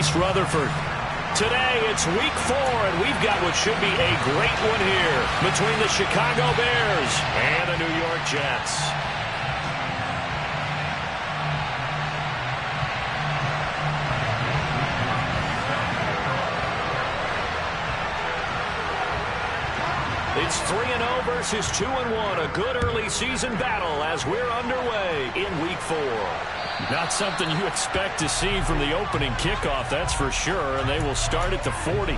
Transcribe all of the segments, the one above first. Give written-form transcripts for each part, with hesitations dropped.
East Rutherford. Today, it's week 4, and we've got what should be a great one here between the Chicago Bears and the New York Jets. It's 3-0 versus 2-1, a good early season battle as we're underway in week 4. Not something you expect to see from the opening kickoff, that's for sure, and they will start at the 40.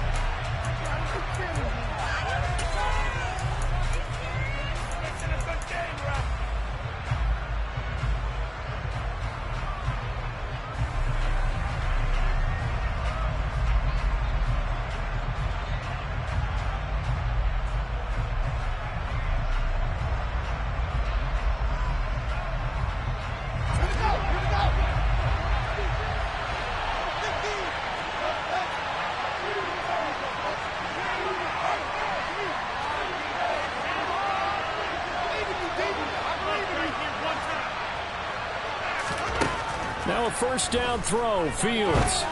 Now a first down throw, Fields.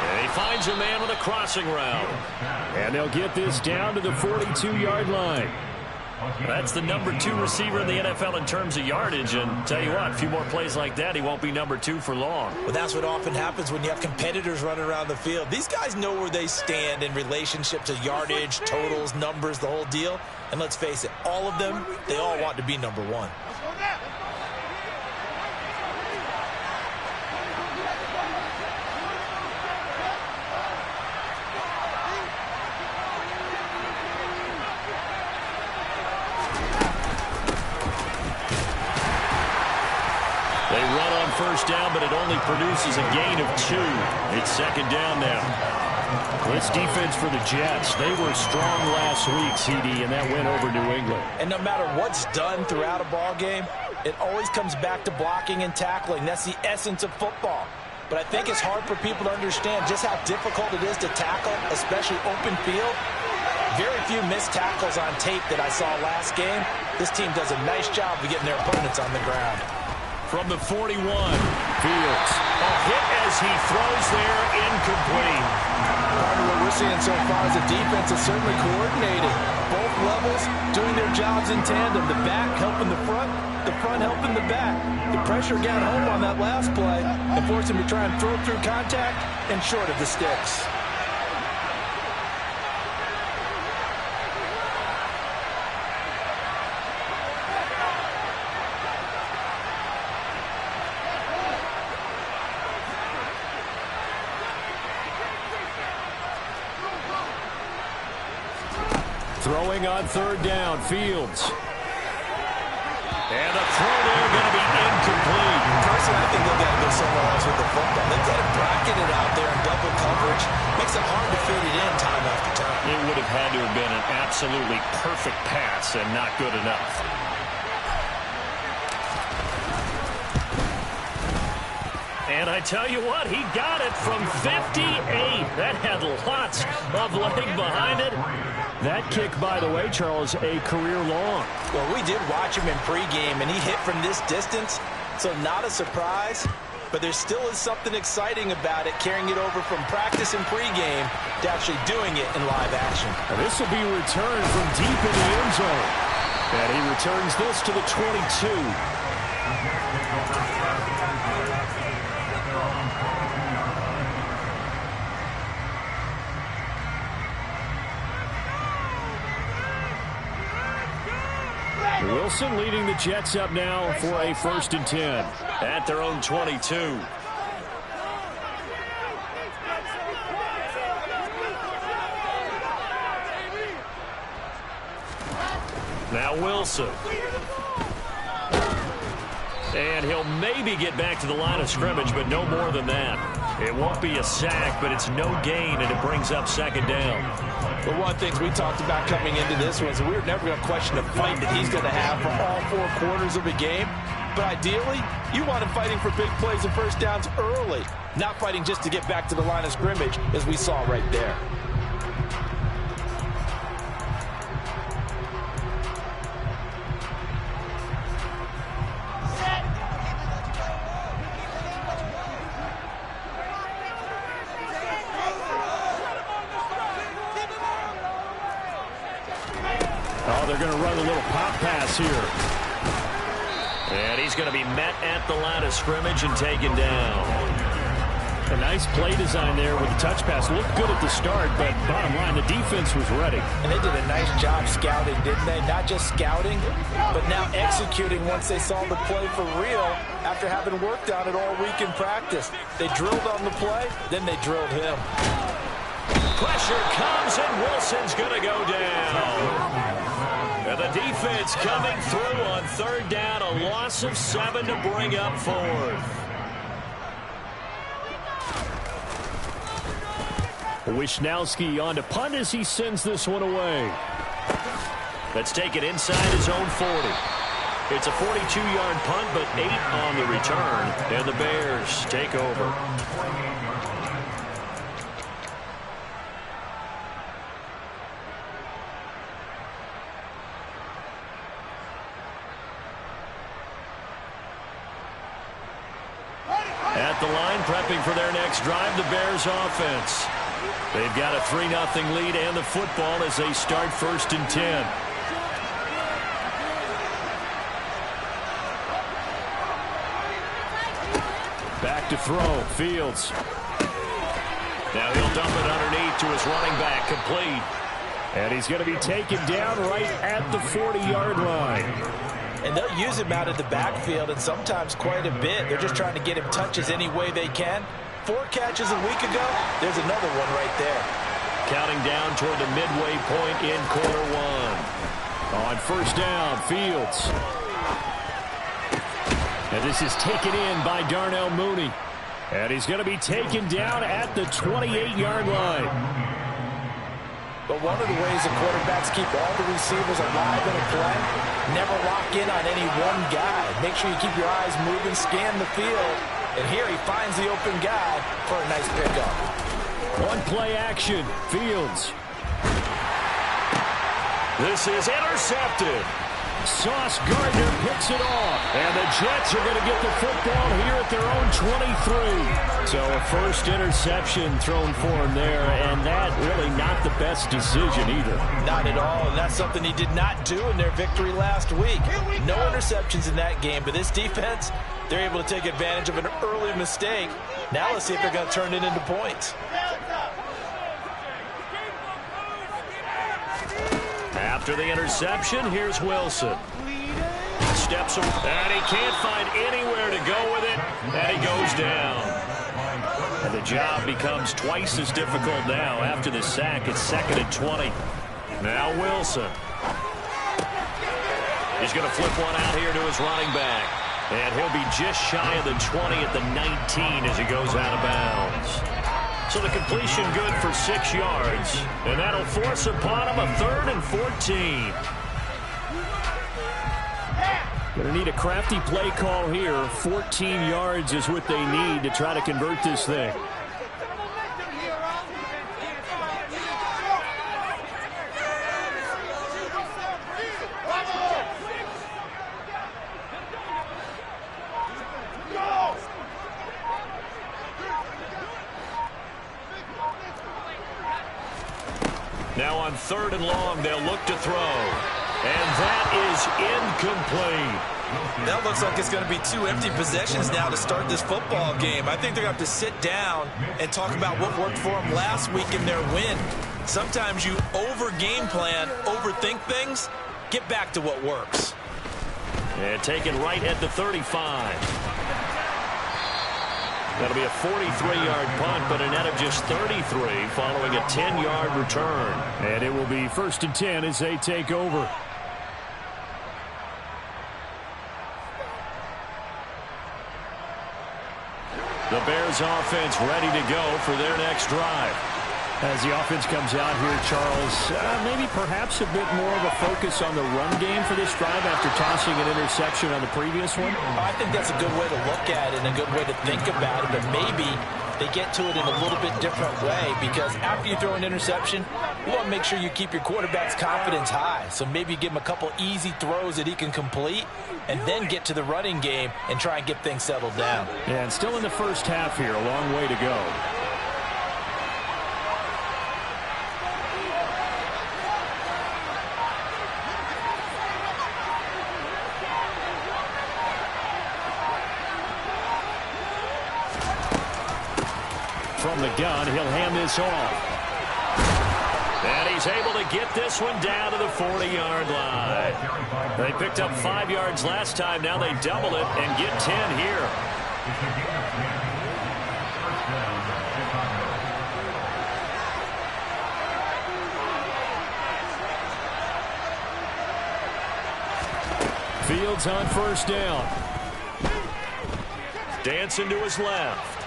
And he finds a man with a crossing route. And they'll get this down to the 42-yard line. That's the number 2 receiver in the NFL in terms of yardage. And tell you what, a few more plays like that, he won't be number 2 for long. Well, that's what often happens when you have competitors running around the field. These guys know where they stand in relationship to yardage, totals, numbers, the whole deal. And let's face it, all of them, they all want to be number 1. They run on first down, but it only produces a gain of 2. It's second down now. This defense for the Jets, they were strong last week, CD, and that went over New England. And no matter what's done throughout a ball game, it always comes back to blocking and tackling. That's the essence of football. But I think it's hard for people to understand just how difficult it is to tackle, especially open field. Very few missed tackles on tape that I saw last game. This team does a nice job of getting their opponents on the ground. From the 41, Fields. A hit as he throws there, incomplete. Part of what we're seeing so far is the defense is certainly coordinated. Both levels doing their jobs in tandem. The back helping the front helping the back. The pressure got home on that last play and forced him to try and throw through contact and short of the sticks. Throwing on third down, Fields. And a throw there going to be incomplete. Personally, I think they've got to go somewhere else with the football. They've got to bracket it out there in double coverage. Makes it hard to fit it in time after time. It would have had to have been an absolutely perfect pass and not good enough. And I tell you what, he got it from 58. That had lots of leg behind it. That kick, by the way, Charles, a career long. Well, we did watch him in pregame, and he hit from this distance, so not a surprise. But there still is something exciting about it, carrying it over from practice and pregame to actually doing it in live action. Now, this will be returned from deep in the end zone. And he returns this to the 22. Wilson leading the Jets up now for a 1st and 10 at their own 22. Now Wilson. And he'll maybe get back to the line of scrimmage, but no more than that. It won't be a sack, but it's no gain, and it brings up second down. But one of the things we talked about coming into this was we were never going to question the fight that he's going to have for all 4 quarters of a game. But ideally, you want him fighting for big plays and first downs early, not fighting just to get back to the line of scrimmage, as we saw right there. going to run a little pop pass here. And he's going to be met at the line of scrimmage and taken down. A nice play design there with the touch pass. Looked good at the start, but bottom line, the defense was ready. And they did a nice job scouting, didn't they? Not just scouting, but now executing once they saw the play for real after having worked on it all week in practice. They drilled on the play, then they drilled him. Pressure comes, and Wilson's going to go down. And the defense coming through on third down, a loss of 7 to bring up fourth. Wishnowski on to punt as he sends this one away. That's taken inside his own 40. It's a 42-yard punt, but 8 on the return, and the Bears take over. At the line, prepping for their next drive, the Bears offense. They've got a 3-0 lead and the football as they start 1st and 10. Back to throw, Fields. Now he'll dump it underneath to his running back, complete. And he's going to be taken down right at the 40-yard line. And they'll use him out of the backfield, and sometimes quite a bit. They're just trying to get him touches any way they can. 4 catches a week ago, there's another one right there. Counting down toward the midway point in quarter 1. On 1st down, Fields. And this is taken in by Darnell Mooney. And he's going to be taken down at the 28-yard line. But one of the ways the quarterbacks keep all the receivers alive in a play, never lock in on any one guy. Make sure you keep your eyes moving, scan the field. And here he finds the open guy for a nice pickup. One play action, Fields. This is intercepted. Sauce Gardner picks it off. And the Jets are going to get the football here at their own 23. So a first interception thrown for him there, and that really not the best decision either. Not at all, and that's something he did not do in their victory last week. No interceptions in that game, but this defense, they're able to take advantage of an early mistake. Now let's see if they're going to turn it into points. After the interception, here's Wilson. Steps him, and he can't find anywhere to go with it, and he goes down. And the job becomes twice as difficult now after the sack. It's 2nd and 20. Now Wilson. He's going to flip one out here to his running back. And he'll be just shy of the 20 at the 19 as he goes out of bounds. So the completion good for 6 yards. And that'll force upon him a 3rd and 14. Going to need a crafty play call here. 14 yards is what they need to try to convert this thing. Now on 3rd and long, they'll look to throw. And that is incomplete. That looks like it's going to be 2 empty possessions now to start this football game. I think they're going to have to sit down and talk about what worked for them last week in their win. Sometimes you over-game plan, overthink things. Get back to what works. And taken right at the 35. That'll be a 43-yard punt, but a net of just 33 following a 10-yard return. And it will be 1st and 10 as they take over. The Bears offense ready to go for their next drive. As the offense comes out here, Charles, maybe perhaps a bit more of a focus on the run game for this drive after tossing an interception on the previous one? I think that's a good way to look at it and a good way to think about it, but maybe they get to it in a little bit different way because after you throw an interception, you want to make sure you keep your quarterback's confidence high. So maybe give him a couple easy throws that he can complete and then get to the running game and try and get things settled down. Yeah, and still in the first half here, a long way to go. from the gun. He'll hand this off. And he's able to get this one down to the 40-yard line. They picked up 5 yards last time. Now they double it and get 10 here. Fields on first down. Dancing to his left.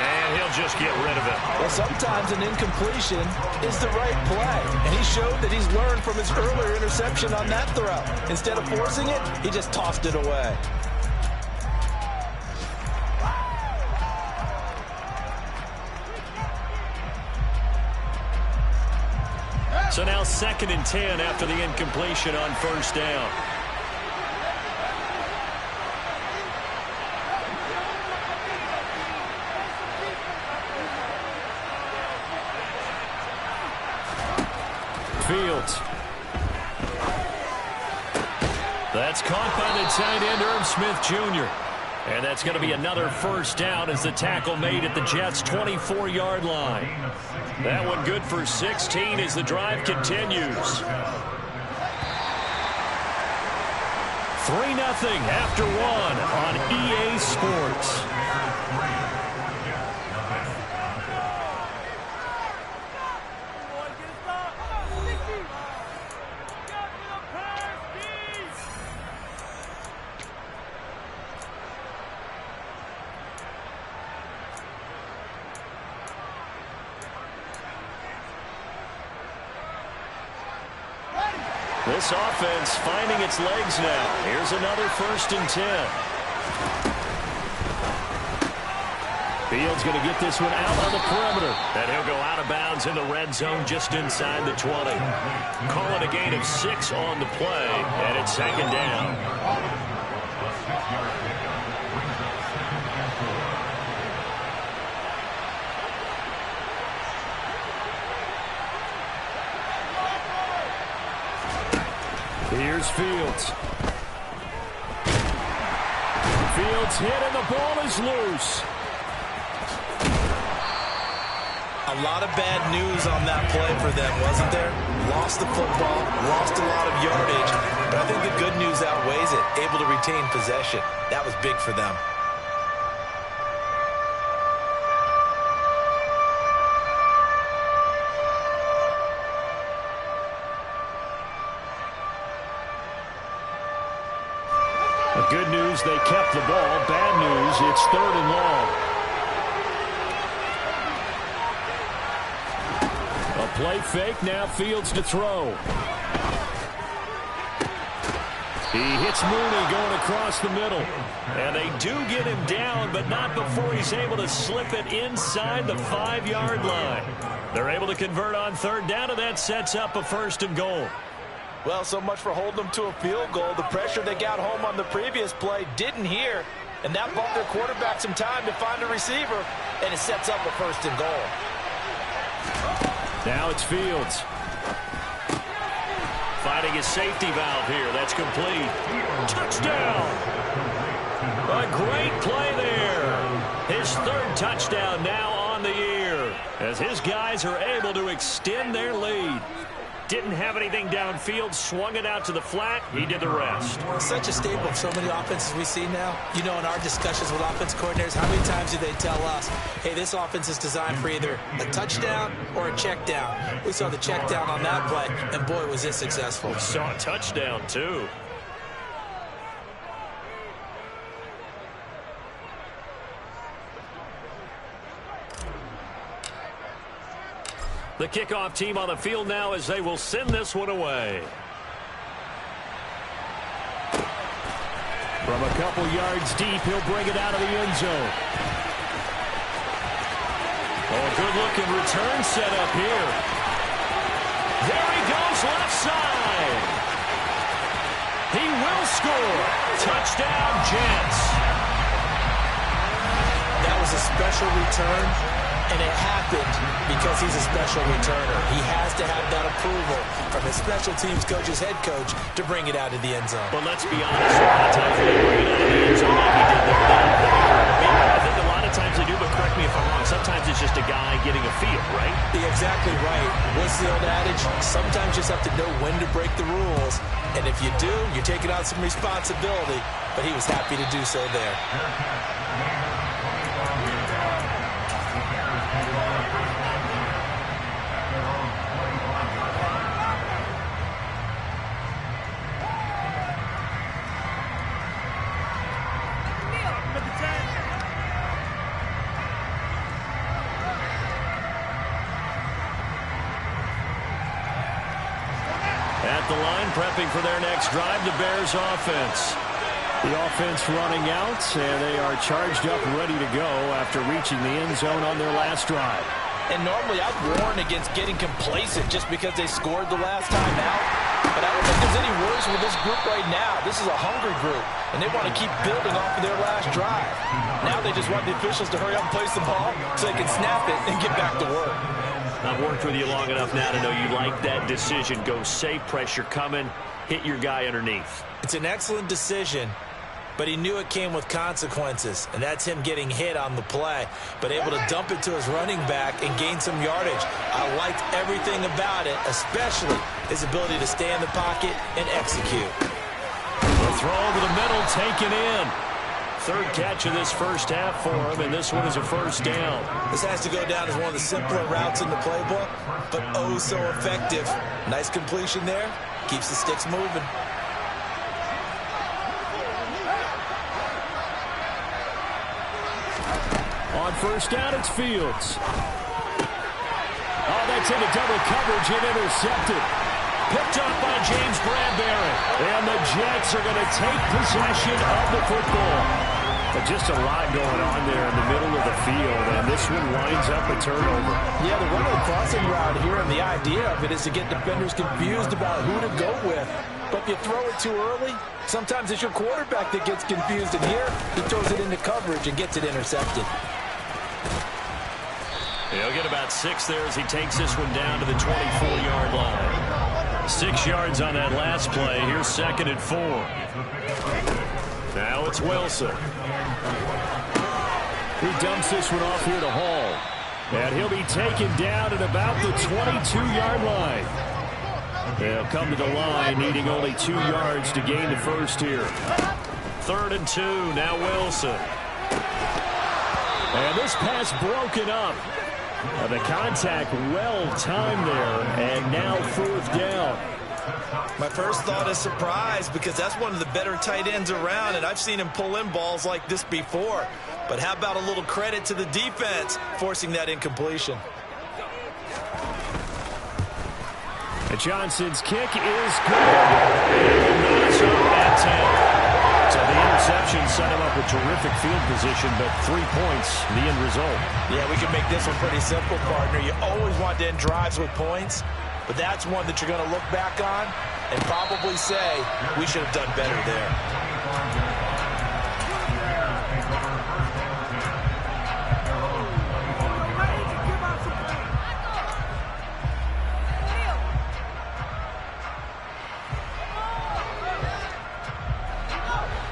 And he'll just get rid of it. Well, sometimes an incompletion is the right play. And he showed that he's learned from his earlier interception on that throw. Instead of forcing it, he just tossed it away. So now 2nd and 10 after the incompletion on first down. Fields. That's caught by the tight end, Irv Smith Jr. And that's going to be another first down as the tackle made at the Jets' 24-yard line. That one good for 16 as the drive continues. 3-0 after 1 on EA Sports. This offense finding its legs now. Here's another 1st and 10. Fields going to get this one out on the perimeter. And he'll go out of bounds in the red zone just inside the 20. Call it a gain of 6 on the play, and it's 2nd down. Here's Fields. Fields hit and the ball is loose. A lot of bad news on that play for them, wasn't there? Lost the football, lost a lot of yardage, but I think the good news outweighs it. Able to retain possession. That was big for them. Good news, they kept the ball. Bad news, it's 3rd and long. A play fake, now Fields to throw. He hits Mooney going across the middle. And they do get him down, but not before he's able to slip it inside the 5-yard line. They're able to convert on 3rd down, and that sets up a 1st and goal. Well, so much for holding them to a field goal. The pressure they got home on the previous play didn't hear, and that bought their quarterback some time to find a receiver, and it sets up a 1st and goal. Now it's Fields. Finding his safety valve here. That's complete. Touchdown! A great play there. His 3rd touchdown now on the year, as his guys are able to extend their lead. Didn't have anything downfield, swung it out to the flat. He did the rest. Such a staple of so many offenses we see now. You know, in our discussions with offense coordinators, how many times do they tell us, hey, this offense is designed for either a touchdown or a check down. We saw the check down on that play, and boy, was it successful. We saw a touchdown, too. The kickoff team on the field now as they will send this one away. From a couple yards deep, he'll bring it out of the end zone. Oh, a good-looking return set up here. There he goes, left side. He will score. Touchdown, Jets. That was a special return, and it happened because he's a special returner. He has to have that approval from his special teams coach's head coach to bring it out of the end zone. But let's be honest, a lot of times they bring it out of the end zone like he did there. I think a lot of times they do, but when to break the rules. And if you do, you're taking on some responsibility. But he was happy to do so there. At the line, prepping for their next drive, the Bears offense. The offense running out, and they are charged up, ready to go after reaching the end zone on their last drive. And normally I'd warn against getting complacent just because they scored the last time out. But I don't think there's any worries with this group right now. This is a hungry group, and they want to keep building off of their last drive. Now they just want the officials to hurry up and place the ball so they can snap it and get back to work. I've worked with you long enough now to know you like that decision. Go safe, pressure coming, hit your guy underneath. It's an excellent decision, but he knew it came with consequences, and that's him getting hit on the play, but able to dump it to his running back and gain some yardage. I liked everything about it, especially his ability to stay in the pocket and execute. The throw over the middle, taken in. Third catch of this first half for him, and this one is a first down. This has to go down as one of the simpler routes in the playbook, but oh so effective. Nice completion there. Keeps the sticks moving. On first down, it's Fields. Oh, that's into double coverage and intercepted. Picked up by James Bradbury. And the Jets are going to take possession of the football. But just a lot going on there in the middle of the field, and this one winds up a turnover. Yeah, the run of the crossing route here, and the idea of it is to get defenders confused about who to go with. But if you throw it too early, sometimes it's your quarterback that gets confused, and here he throws it into coverage and gets it intercepted. He'll get about 6 there as he takes this one down to the 24-yard line. 6 yards on that last play. Here's 2nd and 4. Now it's Wilson. He dumps this one off here to Hall. And he'll be taken down at about the 22-yard line. They'll come to the line, needing only 2 yards to gain the first here. 3rd and 2, now Wilson. And this pass broken up. The contact well timed there, and now 4th down. My first thought is surprise, because that's one of the better tight ends around, and I've seen him pull in balls like this before. But how about a little credit to the defense forcing that incompletion? And Johnson's kick is good. It's up at 10. So the interception set him up with terrific field position, but 3 points, the end result. Yeah, we can make this one pretty simple, partner. You always want to end drives with points, but that's one that you're going to look back on and probably say, we should have done better there.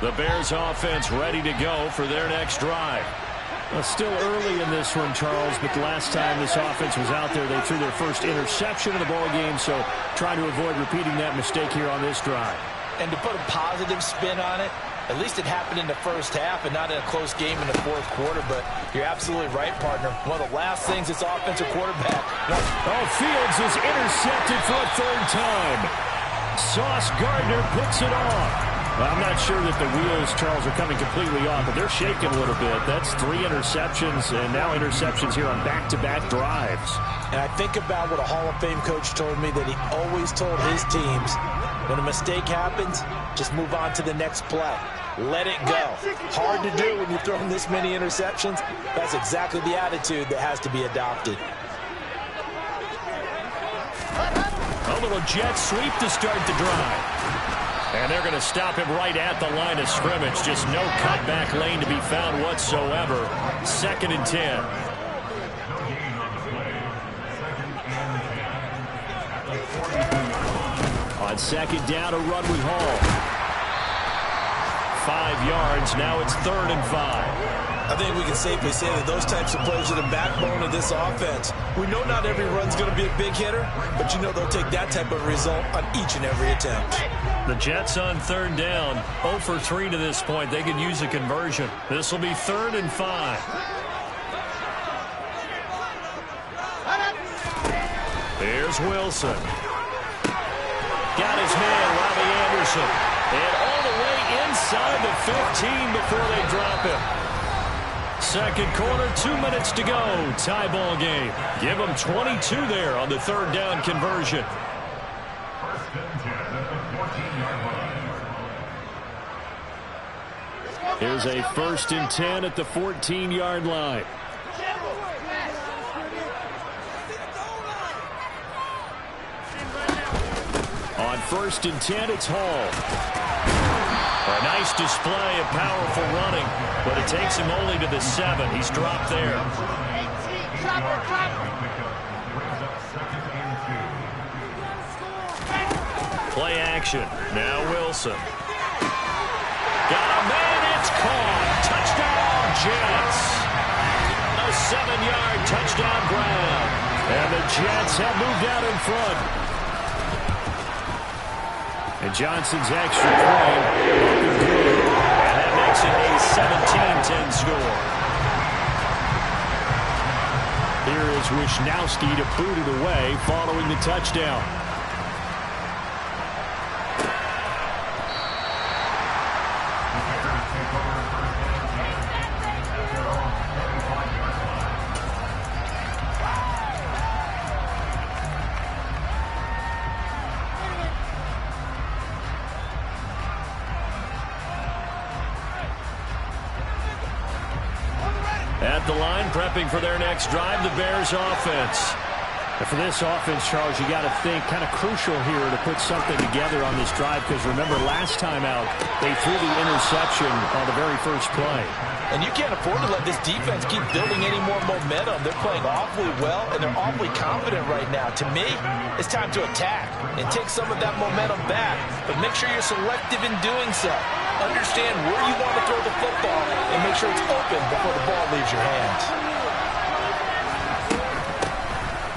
The Bears offense ready to go for their next drive. Still early in this one, Charles, but the last time this offense was out there, they threw their first interception of the ball game, so trying to avoid repeating that mistake here on this drive. And to put a positive spin on it, at least it happened in the first half and not in a close game in the 4th quarter, but you're absolutely right, partner. One of the last things this offensive quarterback wants. Oh, Fields is intercepted for a 3rd time. Sauce Gardner picks it off. I'm not sure that the wheels, Charles, are coming completely off, but they're shaking a little bit. That's 3 interceptions, and now interceptions here on back-to-back drives. And I think about what a Hall of Fame coach told me, that he always told his teams, when a mistake happens, just move on to the next play. Let it go. Hard to do when you're throwing this many interceptions. That's exactly the attitude that has to be adopted. A little jet sweep to start the drive. And they're going to stop him right at the line of scrimmage. Just no cutback lane to be found whatsoever. 2nd and 10. On 2nd down, a run with Hall. 5 yards. Now it's 3rd and 5. I think we can safely say that those types of plays are the backbone of this offense. We know not every run's going to be a big hitter, but you know they'll take that type of result on each and every attempt. The Jets on third down, 0 for 3 to this point. They could use a conversion. This will be 3rd and 5. Here's Wilson. Got his man, Robbie Anderson. And all the way inside the 15 before they drop him. Second quarter, 2 minutes to go. Tie ball game. Give them 22 there on the third down conversion. Here's a 1st and 10 at the 14-yard line. On 1st and 10, it's Hall. A nice display of powerful running, but it takes him only to the 7. He's dropped there. Play action. Now Wilson. Got a man. It's caught. Touchdown, Jets. A 7-yard touchdown Brown. And the Jets have moved out in front. And Johnson's extra point. And that makes it a 17-10 score. Here is Wisnowski to boot it away following the touchdown. At the line, prepping for their next drive, the Bears offense. And for this offense, Charles, you got to think kind of crucial here to put something together on this drive, because remember last time out, they threw the interception on the very first play. And you can't afford to let this defense keep building any more momentum. They're playing awfully well, and they're awfully confident right now. To me, it's time to attack and take some of that momentum back, but make sure you're selective in doing so. Understand where you want to throw the football and make sure it's open before the ball leaves your hands.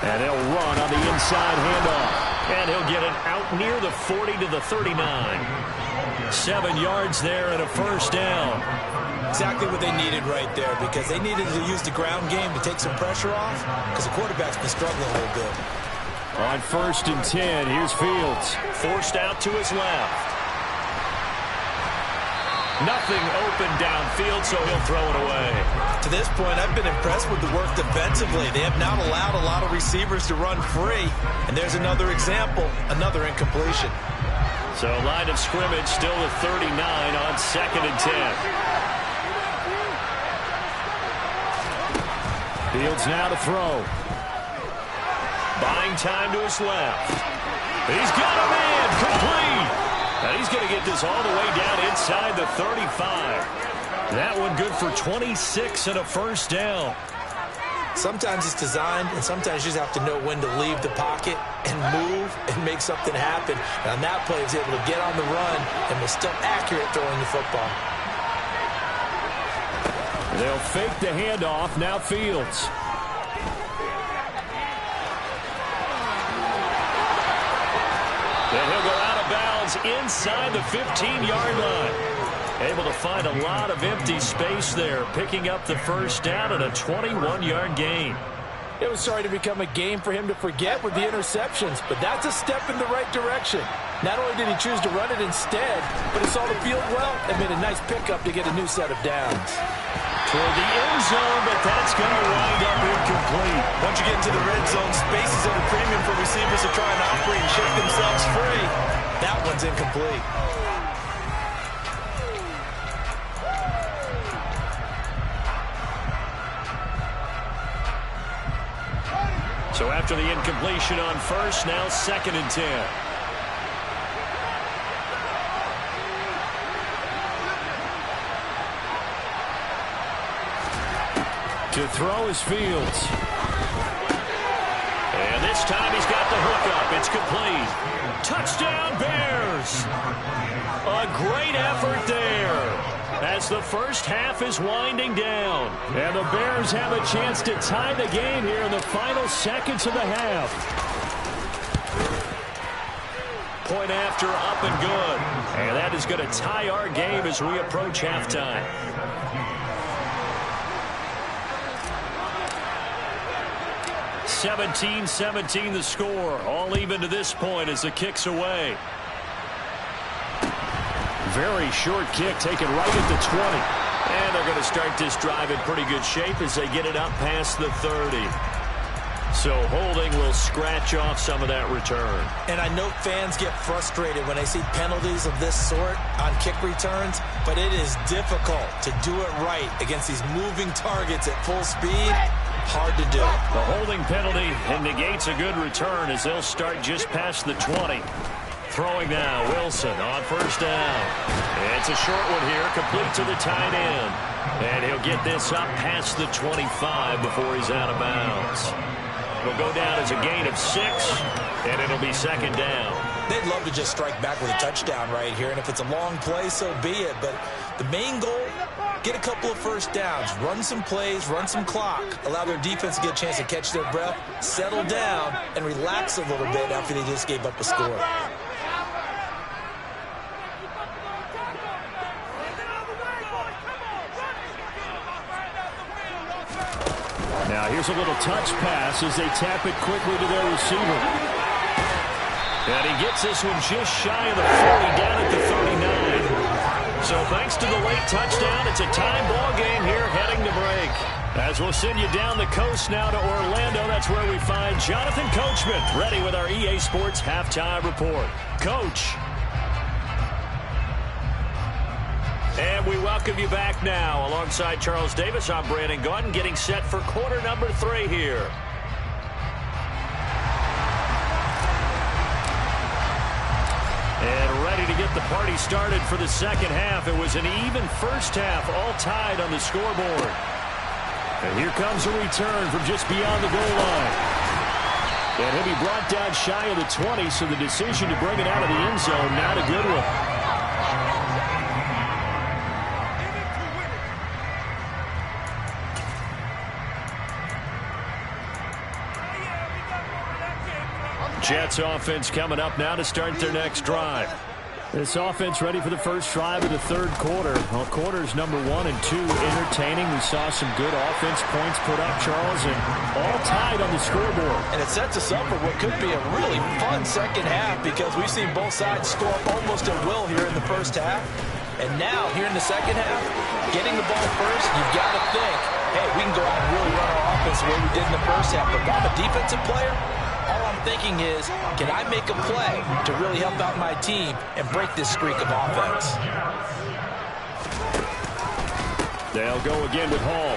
And he'll run on the inside handoff. And he'll get it out near the 40 to the 39. 7 yards there and a first down. Exactly what they needed right there, because they needed to use the ground game to take some pressure off, because the quarterback's been struggling a little bit. On 1st and 10, here's Fields. Forced out to his left. Nothing open downfield, so he'll throw it away. To this point, I've been impressed with the work defensively. They have not allowed a lot of receivers to run free. And there's another example, another incompletion. So line of scrimmage still at 39 on 2nd and 10. Fields now to throw. Buying time to his left. He's got a man, complete. And he's going to get this all the way down inside the 35. That one good for 26 and a first down. Sometimes it's designed, and sometimes you just have to know when to leave the pocket and move and make something happen. And on that play, he was able to get on the run and was still accurate throwing the football. They'll fake the handoff. Now Fields. And he'll go out of bounds inside the 15-yard line. Able to find a lot of empty space there, picking up the first down and a 21-yard gain. It was starting to become a game for him to forget with the interceptions, but that's a step in the right direction. Not only did he choose to run it instead, but he saw the field well and made a nice pickup to get a new set of downs. Toward the end zone, but that's going to wind up incomplete. Once you get into the red zone, space is at a premium for receivers to try and operate and shake themselves free. That one's incomplete. So after the incompletion on first, now 2nd and 10. To throw is Fields. And this time he's got the hookup. It's complete. Touchdown, Bears. A great effort there. as the first half is winding down. And the Bears have a chance to tie the game here in the final seconds of the half. Point after, up and good. And that is going to tie our game as we approach halftime. (17-17) the score. All even to this point as the kick's away. Very short kick taken right at the 20. And they're going to start this drive in pretty good shape as they get it up past the 30. So holding will scratch off some of that return. And I know fans get frustrated when they see penalties of this sort on kick returns, but it is difficult to do it right against these moving targets at full speed. Hard to do. The holding penalty negates a good return as they'll start just past the 20. Throwing now, Wilson on first down. It's a short one here, complete to the tight end. And he'll get this up past the 25 before he's out of bounds. It'll go down as a gain of 6, and it'll be second down. They'd love to just strike back with a touchdown right here, and if it's a long play, so be it. But the main goal, get a couple of first downs, run some plays, run some clock, allow their defense to get a chance to catch their breath, settle down, and relax a little bit after they just gave up a score. Now here's a little touch pass as they tap it quickly to their receiver. And he gets this one just shy of the 40, down at the 39. So thanks to the late touchdown, it's a tie ball game here heading to break. As we'll send you down the coast now to Orlando, that's where we find Jonathan Coachman, ready with our EA Sports Halftime Report. Coach. And we welcome you back now. Alongside Charles Davis, I'm Brandon Gaudin, getting set for quarter number 3 here. And ready to get the party started for the second half. It was an even first half, all tied on the scoreboard. And here comes a return from just beyond the goal line. And he'll be brought down shy of the 20, so the decision to bring it out of the end zone, not a good one. Jets offense coming up now to start their next drive. This offense ready for the first drive of the third quarter. Well, quarters number 1 and 2 entertaining. We saw some good offense points put up, Charles, and all tied on the scoreboard. And it sets us up for what could be a really fun second half because we've seen both sides score almost at will here in the first half. And now, here in the second half, getting the ball first, you've got to think, hey, we can go out and really run our offense the way we did in the first half. But if I'm a defensive player, all I'm thinking is, can I make a play to really help out my team and break this streak of offense? They'll go again with Hall.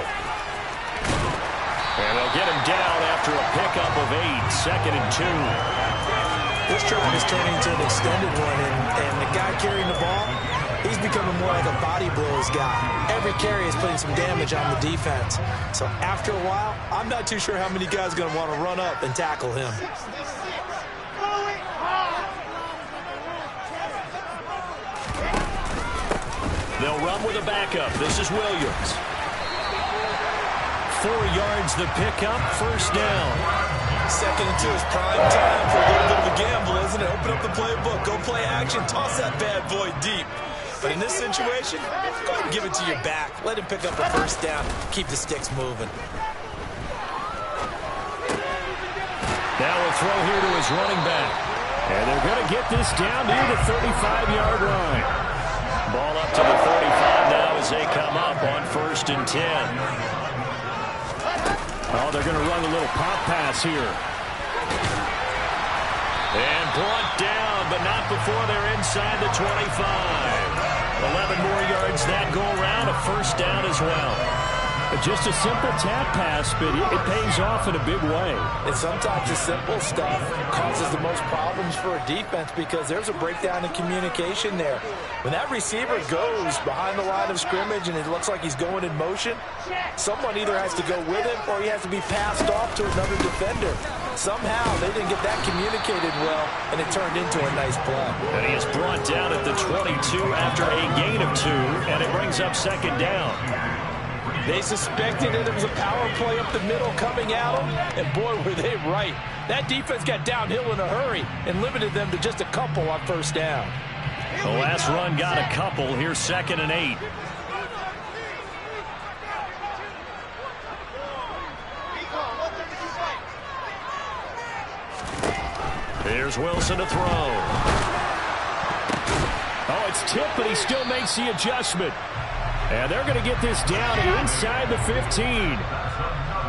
And they'll get him down after a pickup of 8, second and 2. This drive is turning into an extended one, and the guy carrying the ball, he's becoming more like a body blows guy. Every carry is putting some damage on the defense. So after a while, I'm not too sure how many guys are going to want to run up and tackle him. They'll run with a backup. This is Williams. 4 yards the pickup, first down. Second and 2 is prime time for a little bit of a gamble, isn't it? Open up the playbook, go play action, toss that bad boy deep. But in this situation, go ahead and give it to your back. Let him pick up a first down. Keep the sticks moving. Now we'll throw here to his running back. And they're going to get this down near the 35-yard line. Ball up to the 35 now as they come up on first and 10. Oh, they're going to run a little pop pass here. And brought down, but not before they're inside the 25. 11 more yards that go around, a first down as well. Just a simple tap pass, but it pays off in a big way. And sometimes the simple stuff causes the most problems for a defense because there's a breakdown in communication there. When that receiver goes behind the line of scrimmage and it looks like he's going in motion, someone either has to go with him or he has to be passed off to another defender. Somehow they didn't get that communicated well, and it turned into a nice play. And he is brought down at the 22 after a gain of 2, and it brings up second down. They suspected that it was a power play up the middle coming at them, and boy, were they right. That defense got downhill in a hurry and limited them to just a couple on first down. The last run got a couple. Here's 2nd and 8. Here's Wilson to throw. Oh, it's tipped, but he still makes the adjustment. And they're going to get this down inside the 15.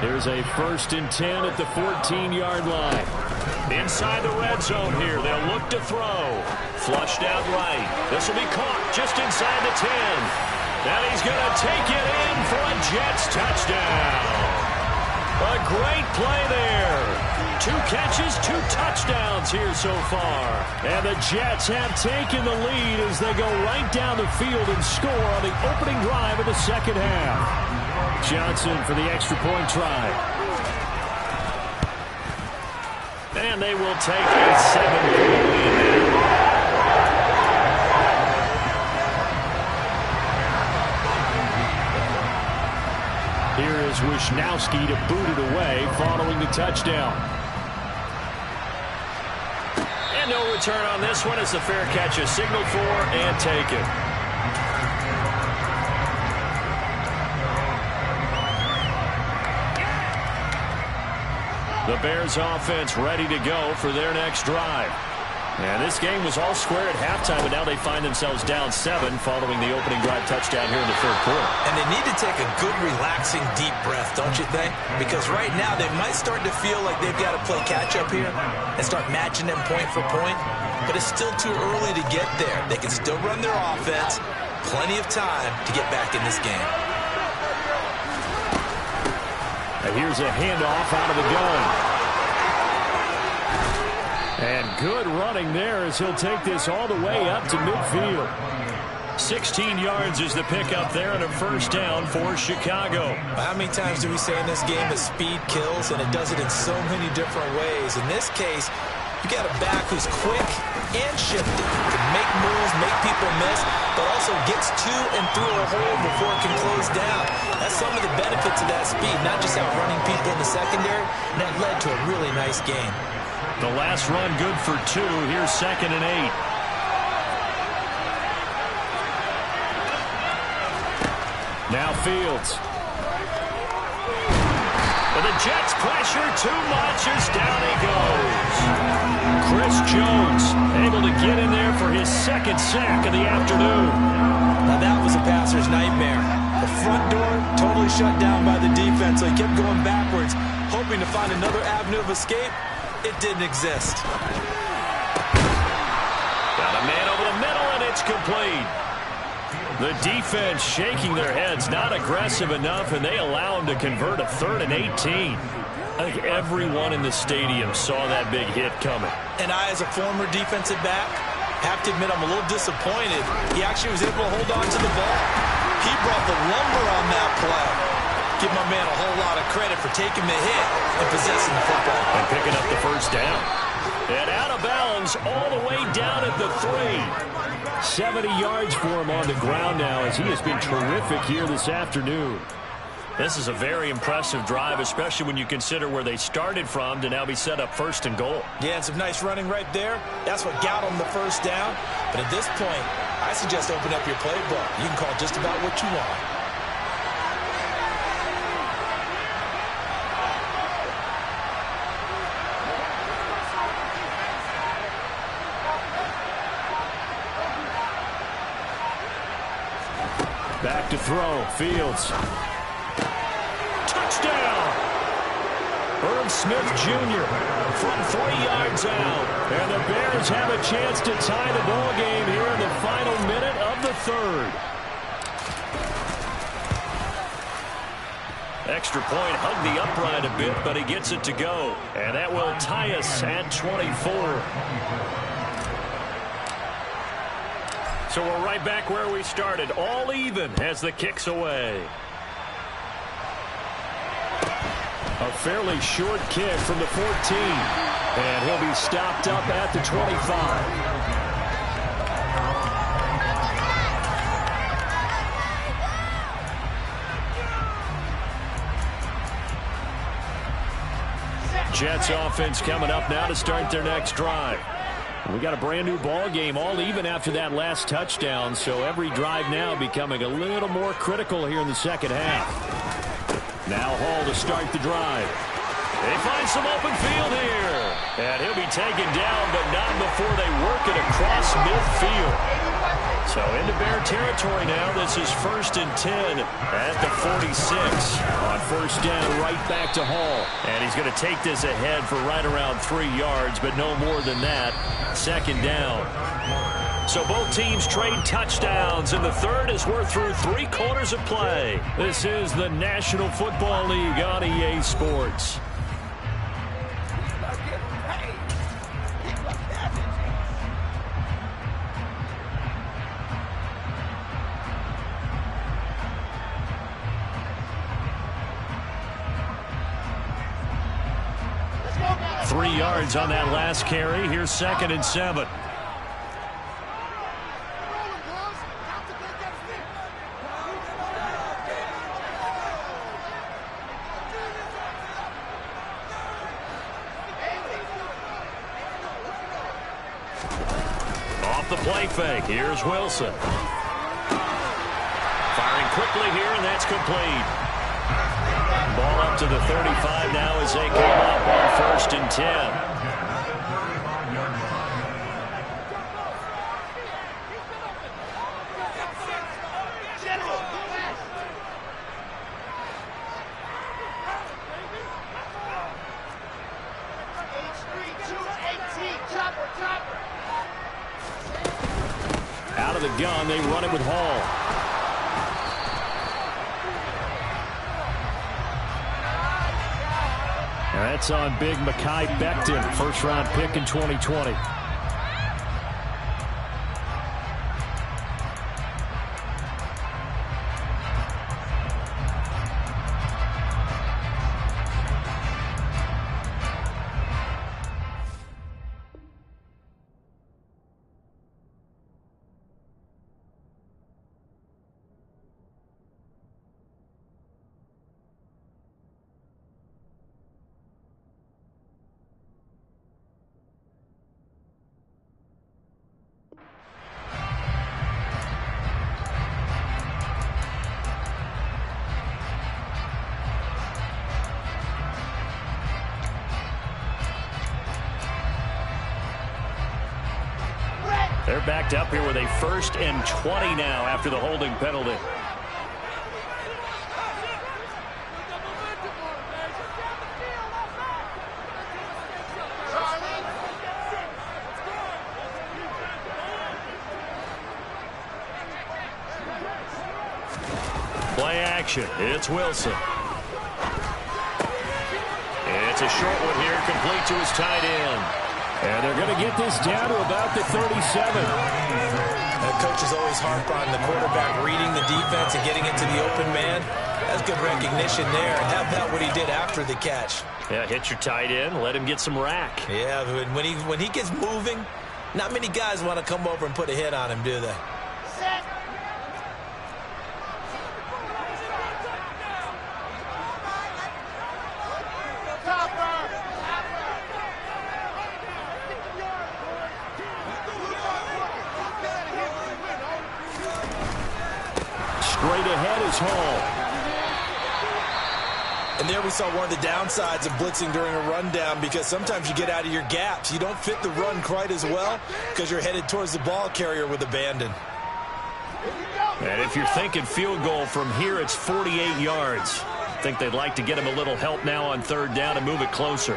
Here's a 1st and 10 at the 14-yard line. Inside the red zone here. They'll look to throw. Flushed out right. This will be caught just inside the 10. And he's going to take it in for a Jets touchdown. A great play there. 2 catches, 2 touchdowns here so far. And the Jets have taken the lead as they go right down the field and score on the opening drive of the second half. Johnson for the extra point try. And they will take a 7-point lead. Here is Wisnowski to boot it away following the touchdown. And no return on this one as the fair catch is signaled for and taken. The Bears offense ready to go for their next drive. And this game was all square at halftime, but now they find themselves down 7 following the opening drive touchdown here in the 3rd quarter. And they need to take a good, relaxing, deep breath, don't you think? Because right now they might start to feel like they've got to play catch-up here and start matching them point for point. But it's still too early to get there. They can still run their offense. Plenty of time to get back in this game. And here's a handoff out of the gun. And good running there as he'll take this all the way up to midfield. 16 yards is the pickup there and a first down for Chicago. How many times do we say in this game that speed kills, and it does it in so many different ways? In this case, you got a back who's quick and shifty, can make moves, make people miss, but also gets to and through a hole before it can close down. That's some of the benefits of that speed, not just outrunning people in the secondary, and that led to a really nice game. The last run good for 2. Here's 2nd and 8. Now Fields. But the Jets pressure too much as down he goes. Chris Jones able to get in there for his 2nd sack of the afternoon. Now that was a passer's nightmare. The front door totally shut down by the defense, so he kept going backwards, hoping to find another avenue of escape. It didn't exist. Got a man over the middle, and it's complete. The defense shaking their heads, not aggressive enough, and they allow him to convert a 3rd and 18. I think everyone in the stadium saw that big hit coming. And I, as a former defensive back, have to admit I'm a little disappointed. He actually was able to hold on to the ball. He brought the lumber on that play. Give my man a whole lot of credit for taking the hit and possessing the football. And picking up the first down. And out of bounds all the way down at the 3. 70 yards for him on the ground now as he has been terrific here this afternoon. This is a very impressive drive, especially when you consider where they started from to now be set up 1st and goal. Yeah, and some nice running right there. That's what got them the first down. But at this point, I suggest open up your playbook. You can call just about what you want. Back to throw. Fields. Touchdown! Herb Smith Jr. from 3 yards out. And the Bears have a chance to tie the ball game here in the final minute of the 3rd. Extra point, hugged the upright a bit, but he gets it to go. And that will tie us at 24. So we're right back where we started, all even as the kick's away. A fairly short kick from the 14. And he'll be stopped up at the 25. Jets offense coming up now to start their next drive. We got a brand new ball game, all even after that last touchdown, so every drive now becoming a little more critical here in the second half. Now Hall to start the drive. They find some open field here. And he'll be taken down, but not before they work it across midfield. So into Bear territory now. This is 1st and 10 at the 46. On first down, right back to Hall. And he's going to take this ahead for right around 3 yards, but no more than that. Second down. So both teams trade touchdowns, and the third as we're through 3 quarters of play. This is the National Football League on EA Sports. On that last carry. Here's 2nd and 7. Off the play fake. Here's Wilson. Firing quickly here, and that's complete. Ball up to the 35 now as they come up on 1st and 10. Out of the gun, they run it with Hall. That's on big Mekhi Becton, first-round pick in 2020. They're backed up here with a 1st and 20 now after the holding penalty. Play action. It's Wilson. It's a short one here, complete to his tight end. And they're going to get this down to about the 37. The coaches always harp on the quarterback reading the defense and getting into the open man. That's good recognition there. And how about what he did after the catch? Yeah, hit your tight end, let him get some rack. Yeah, when he gets moving, not many guys want to come over and put a hit on him, do they? Straight ahead is Hall. And there we saw one of the downsides of blitzing during a rundown, because sometimes you get out of your gaps. You don't fit the run quite as well because you're headed towards the ball carrier with abandon. And if you're thinking field goal from here, it's 48 yards. I think they'd like to get him a little help now on 3rd down and move it closer.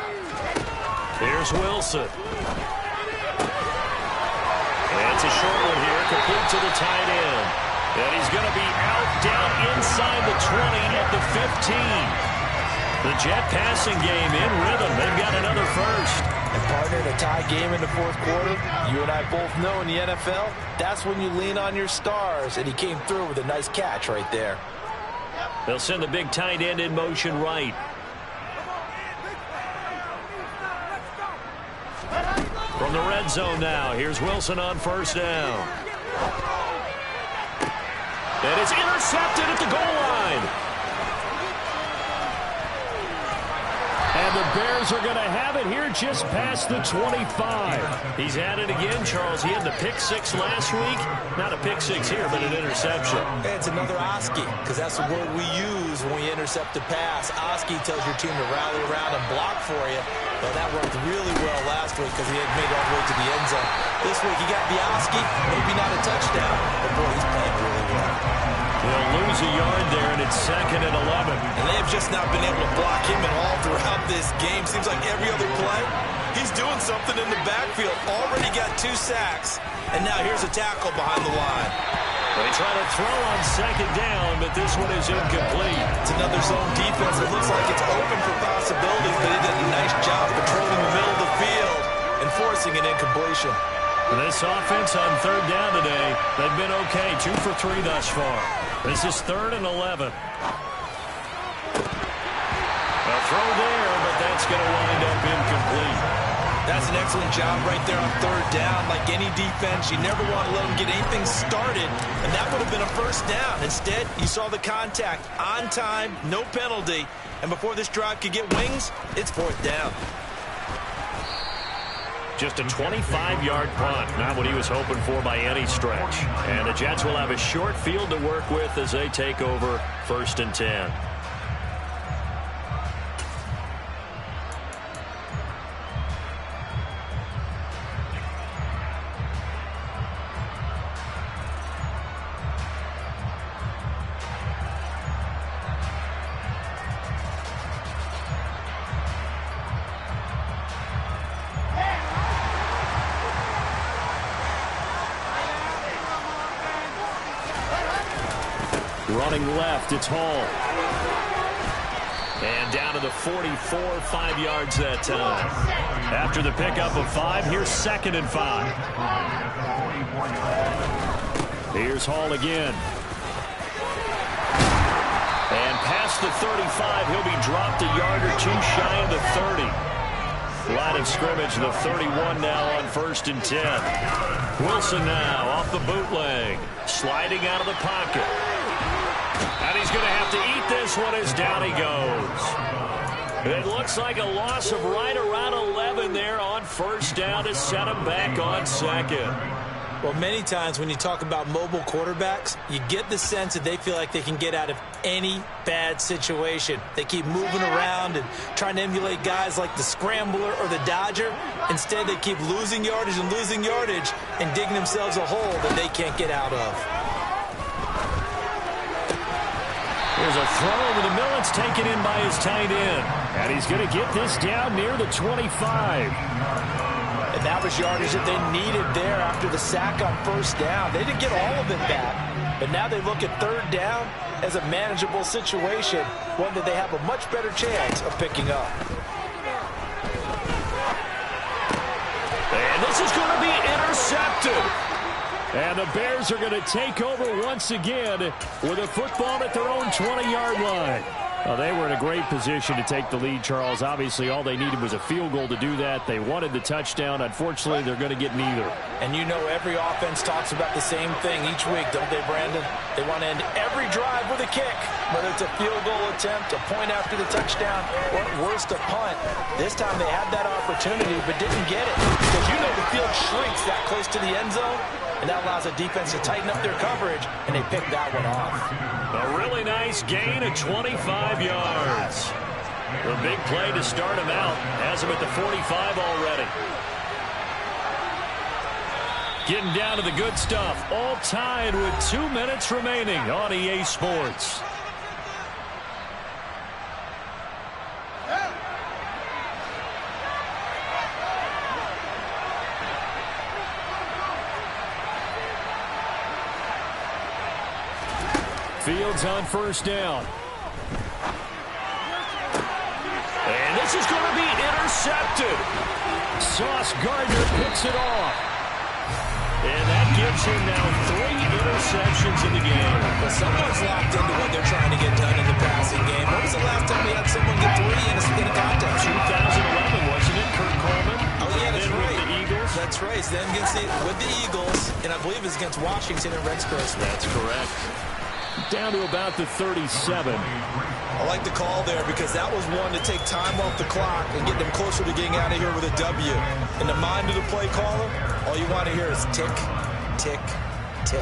Here's Wilson. And it's a short one here, complete to the tight end. And he's going to be out down inside the 20 at the 15. The Jet passing game in rhythm. They've got another first. And partner, in a tie game in the fourth quarter, you and I both know in the NFL, that's when you lean on your stars. And he came through with a nice catch right there. They'll send the big tight end in motion right. From the red zone now, here's Wilson on first down. And it's intercepted at the goal line. And the Bears are going to have it here just past the 25. He's at it again, Charles. He had the pick six last week. Not a pick six here, but an interception. Hey, it's another Oski, because that's the word we use when we intercept a pass. Oski tells your team to rally around and block for you. Well, that worked really well last week because he had made it all the way to the end zone. This week, he got Oski, maybe not a touchdown, but boy, he's playing really well. They'll lose a yard there, and it's 2nd and 11. And they have just not been able to block him at all throughout this game. Seems like every other play, he's doing something in the backfield. Already got 2 sacks, and now here's a tackle behind the line. They try to throw on 2nd down, but this one is incomplete. It's another zone defense. It looks like it's open for possibilities, but he did a nice job patrolling the middle of the field and forcing an incompletion. This offense on 3rd down today, they've been okay, 2 for 3 thus far. This is 3rd and 11. A throw there, but that's going to wind up incomplete. That's an excellent job right there on 3rd down. Like any defense, you never want to let them get anything started, and that would have been a first down. Instead, you saw the contact on time, no penalty, and before this drive could get wings, it's 4th down. Just a 25-yard punt, not what he was hoping for by any stretch. And the Jets will have a short field to work with as they take over 1st and 10. Running left, it's Hall. And down to the 44, 5 yards that time. After the pickup of 5, here's 2nd and 5. Here's Hall again. And past the 35, he'll be dropped a yard or 2 shy of the 30. Line of scrimmage, the 31 now on 1st and 10. Wilson now off the bootleg. Sliding out of the pocket. And he's going to have to eat this one as down he goes. It looks like a loss of right around 11 there on 1st down to set him back on 2nd. Well, many times when you talk about mobile quarterbacks, you get the sense that they feel like they can get out of any bad situation. They keep moving around and trying to emulate guys like the Scrambler or the Dodger. Instead, they keep losing yardage and digging themselves a hole that they can't get out of. There's a throw over the middle. It's taken in by his tight end. And he's going to get this down near the 25. And that was yardage that they needed there after the sack on 1st down. They didn't get all of it back, but now they look at 3rd down as a manageable situation, one that they have a much better chance of picking up. And this is going to be intercepted. And the Bears are going to take over once again with a football at their own 20-yard line. Well, they were in a great position to take the lead, Charles. Obviously, all they needed was a field goal to do that. They wanted the touchdown. Unfortunately, they're going to get neither. And you know every offense talks about the same thing each week, don't they, Brandon? They want to end every drive with a kick, whether it's a field goal attempt, a point after the touchdown, or at worst, a punt. This time they had that opportunity but didn't get it because you know the field shrinks that close to the end zone, and that allows the defense to tighten up their coverage, and they picked that one off. A really nice gain of 25 yards. The big play to start him out. Has him at the 45 already. Getting down to the good stuff. All tied with 2 minutes remaining on EA Sports. Fields on first down. And this is going to be intercepted. Sauce Gardner picks it off. And that gives him now 3 interceptions in the game. Well, someone's locked into what they're trying to get done in the passing game. When was the last time we had someone get 3 in a contest? 2011, wasn't it, Kurt Coleman? Oh, yeah, that's then right. With the Eagles. That's right. Then with the Eagles, and I believe it's against Washington and Rex Grossman. That's correct. Down to about the 37. I like the call there because that was one to take time off the clock and get them closer to getting out of here with a W. In the mind of the play caller, all you want to hear is tick, tick, tick.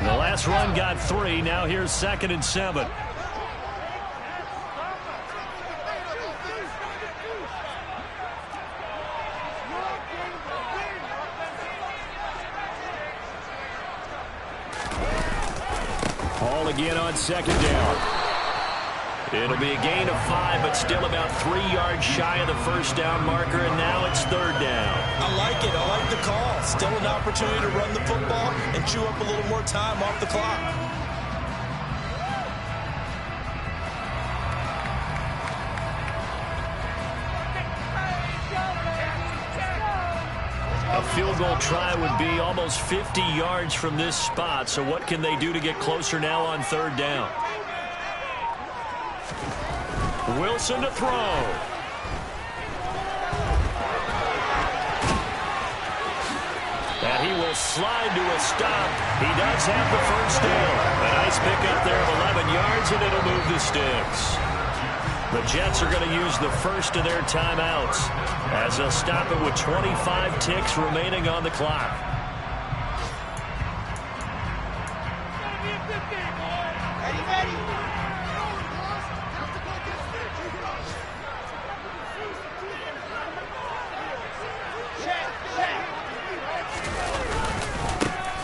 The last run got 3. Now here's 2nd and 7. Ball again on 2nd down. It'll be a gain of 5, but still about 3 yards shy of the first down marker, and now it's 3rd down. I like it. I like the call. Still an opportunity to run the football and chew up a little more time off the clock. A field goal try would be almost 50 yards from this spot, so what can they do to get closer now on 3rd down? Wilson to throw. And he will slide to a stop. He does have the first down. A nice pickup there of 11 yards, and it'll move the sticks. The Jets are going to use the first of their timeouts as they'll stop it with 25 ticks remaining on the clock.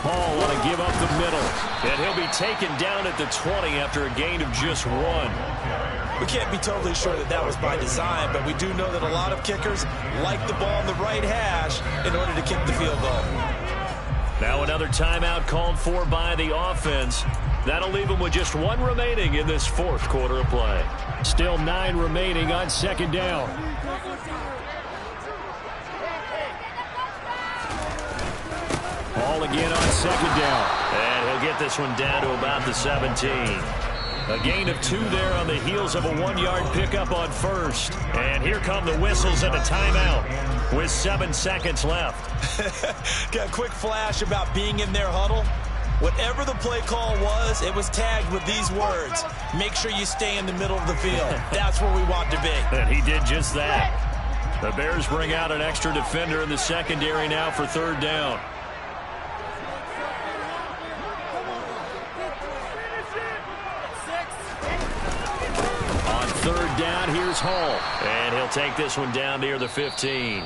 Hall want to give up the middle, and he'll be taken down at the 20 after a gain of just 1. We can't be totally sure that that was by design, but we do know that a lot of kickers like the ball on the right hash in order to kick the field goal. Now another timeout called for by the offense. That'll leave them with just 1 remaining in this 4th quarter of play. Still 9 remaining on 2nd down. Ball again on 2nd down. And he'll get this one down to about the 17. A gain of 2 there on the heels of a 1-yard pickup on 1st. And here come the whistles and a timeout with 7 seconds left. Got a quick flash about being in their huddle. Whatever the play call was, it was tagged with these words: make sure you stay in the middle of the field. That's where we want to be. And he did just that. The Bears bring out an extra defender in the secondary now for 3rd down. On 3rd down, here's Hall. And he'll take this one down near the 15.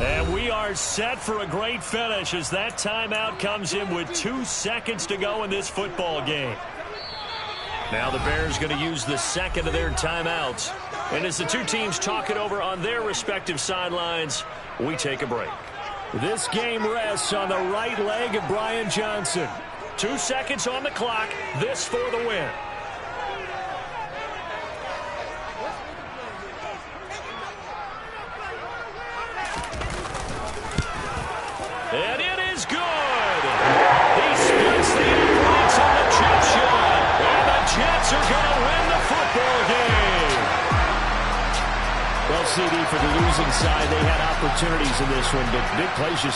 And we are set for a great finish as that timeout comes in with 2 seconds to go in this football game. Now the Bears going to use the 2nd of their timeouts. And as the 2 teams talk it over on their respective sidelines, we take a break. This game rests on the right leg of Brian Johnson. 2 seconds on the clock. This for the win. And it is good. He splits the uprights on the chip shot. And the Jets are going to win the football game. Well, CD, for the losing side, they had opportunities in this one, but big plays just